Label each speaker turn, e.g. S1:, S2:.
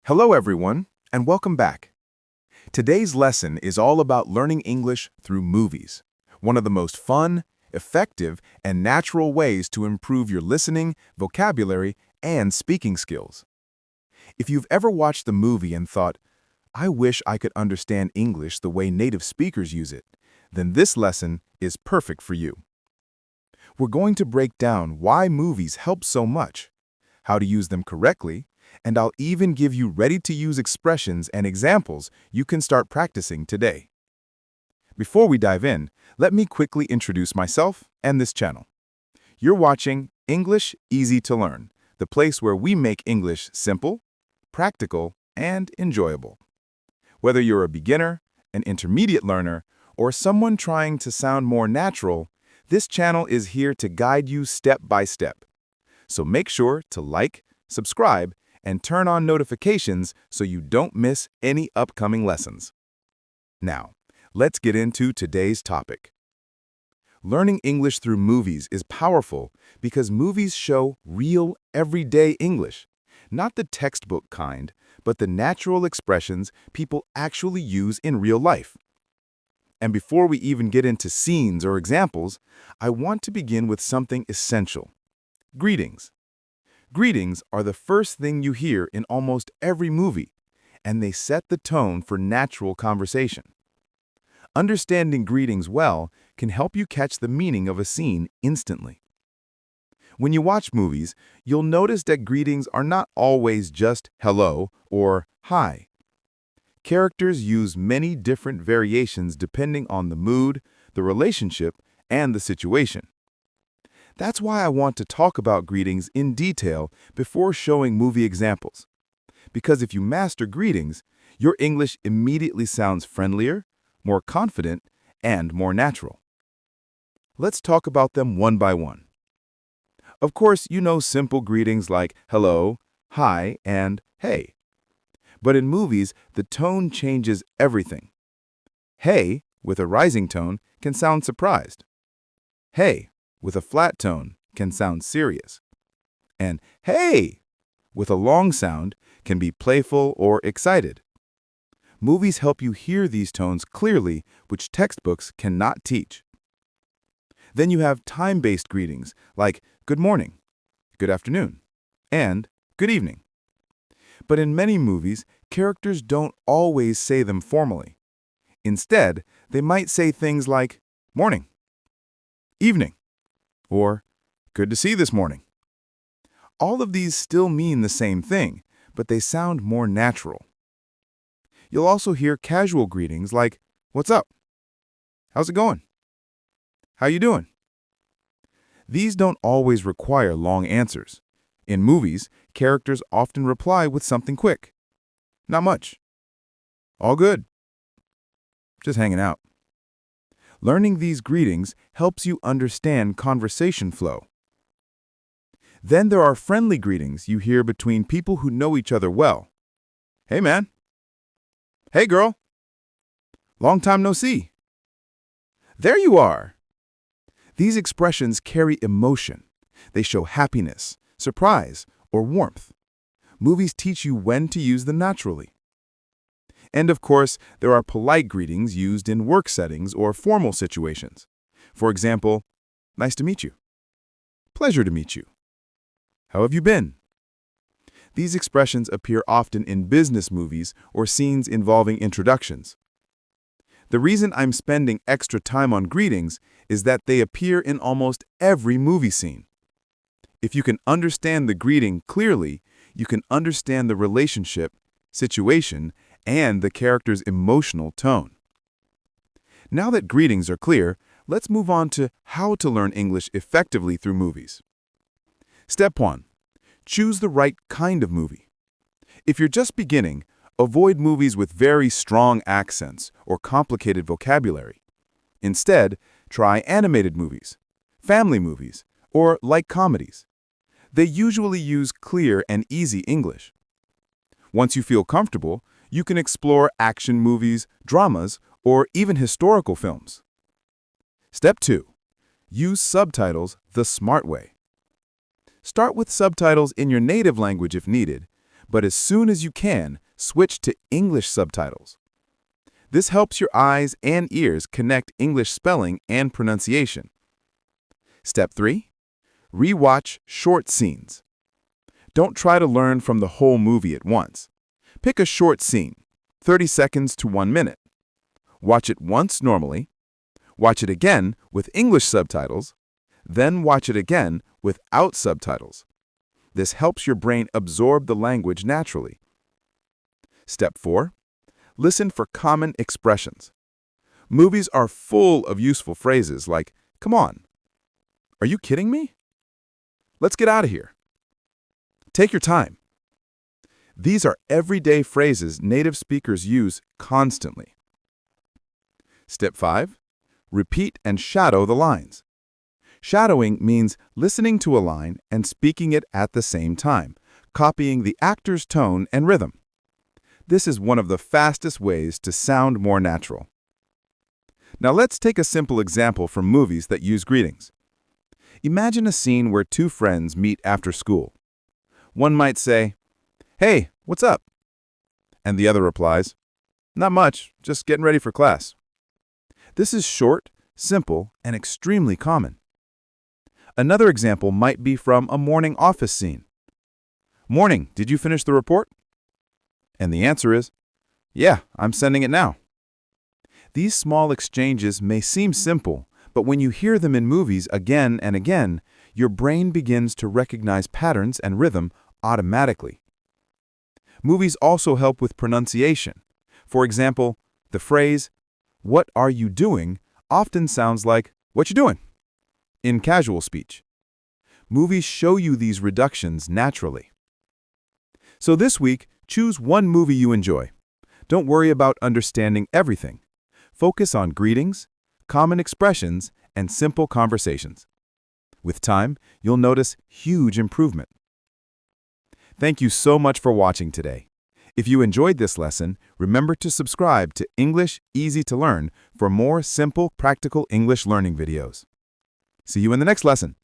S1: Hello everyone, and welcome back. Today's lesson is all about learning English through movies, one of the most fun, effective, and natural ways to improve your listening, vocabulary, and speaking skills. If you've ever watched the movie and thought, I wish I could understand English the way native speakers use it, then this lesson is perfect for you. We're going to break down why movies help so much, how to use them correctly, and I'll even give you ready-to-use expressions and examples you can start practicing today. Before we dive in, let me quickly introduce myself and this channel. You're watching English Easy to Learn, the place where we make English simple, practical, and enjoyable. Whether you're a beginner, an intermediate learner, or someone trying to sound more natural, this channel is here to guide you step by step. So make sure to like, subscribe, and turn on notifications so you don't miss any upcoming lessons. Now, let's get into today's topic. Learning English through movies is powerful because movies show real, everyday English, not the textbook kind, but the natural expressions people actually use in real life. And before we even get into scenes or examples, I want to begin with something essential: greetings. Greetings are the first thing you hear in almost every movie, and they set the tone for natural conversation. Understanding greetings well can help you catch the meaning of a scene instantly. When you watch movies, you'll notice that greetings are not always just hello or hi. Characters use many different variations depending on the mood, the relationship, and the situation. That's why I want to talk about greetings in detail before showing movie examples. Because if you master greetings, your English immediately sounds friendlier, more confident, and more natural. Let's talk about them one by one. Of course, you know simple greetings like hello, hi, and hey. But in movies, the tone changes everything. Hey, with a rising tone, can sound surprised. Hey, with a flat tone, can sound serious. And hey, with a long sound, can be playful or excited. Movies help you hear these tones clearly, which textbooks cannot teach. Then you have time-based greetings like good morning, good afternoon, and good evening. But in many movies, characters don't always say them formally. Instead, they might say things like morning, evening, or good to see you this morning. All of these still mean the same thing, but they sound more natural. You'll also hear casual greetings like, what's up? How's it going? How you doing? These don't always require long answers. In movies, characters often reply with something quick. Not much. All good. Just hanging out. Learning these greetings helps you understand conversation flow. Then there are friendly greetings you hear between people who know each other well. Hey man. Hey girl. Long time no see. There you are. These expressions carry emotion. They show happiness, surprise, or warmth. Movies teach you when to use them naturally. And of course, there are polite greetings used in work settings or formal situations. For example, nice to meet you. Pleasure to meet you. How have you been? These expressions appear often in business movies or scenes involving introductions. The reason I'm spending extra time on greetings is that they appear in almost every movie scene. If you can understand the greeting clearly, you can understand the relationship, situation, and the character's emotional tone. Now that greetings are clear, let's move on to how to learn English effectively through movies. Step 1. Choose the right kind of movie. If you're just beginning, avoid movies with very strong accents or complicated vocabulary. Instead, try animated movies, family movies, or light comedies. They usually use clear and easy English. Once you feel comfortable, you can explore action movies, dramas, or even historical films. Step 2. Use subtitles the smart way. Start with subtitles in your native language if needed, but as soon as you can, switch to English subtitles. This helps your eyes and ears connect English spelling and pronunciation. Step 3. Rewatch short scenes. Don't try to learn from the whole movie at once. Pick a short scene, 30 seconds to 1 minute. Watch it once normally, watch it again with English subtitles, then watch it again without subtitles. This helps your brain absorb the language naturally. Step 4. Listen for common expressions. Movies are full of useful phrases like, "Come on," "Are you kidding me?" "Let's get out of here." "Take your time." These are everyday phrases native speakers use constantly. Step 5. Repeat and shadow the lines. Shadowing means listening to a line and speaking it at the same time, copying the actor's tone and rhythm. This is one of the fastest ways to sound more natural. Now let's take a simple example from movies that use greetings. Imagine a scene where two friends meet after school. One might say, "Hey, what's up?" And the other replies, "Not much, just getting ready for class." This is short, simple, and extremely common. Another example might be from a morning office scene. "Morning, did you finish the report?" And the answer is, "Yeah, I'm sending it now." These small exchanges may seem simple, but when you hear them in movies again and again, your brain begins to recognize patterns and rhythm automatically. Movies also help with pronunciation. For example, the phrase, "What are you doing?" often sounds like, "What you doing?" in casual speech. Movies show you these reductions naturally. So this week, choose one movie you enjoy. Don't worry about understanding everything. Focus on greetings, common expressions, and simple conversations. With time, you'll notice huge improvement. Thank you so much for watching today. If you enjoyed this lesson, remember to subscribe to English Easy to Learn for more simple, practical English learning videos. See you in the next lesson.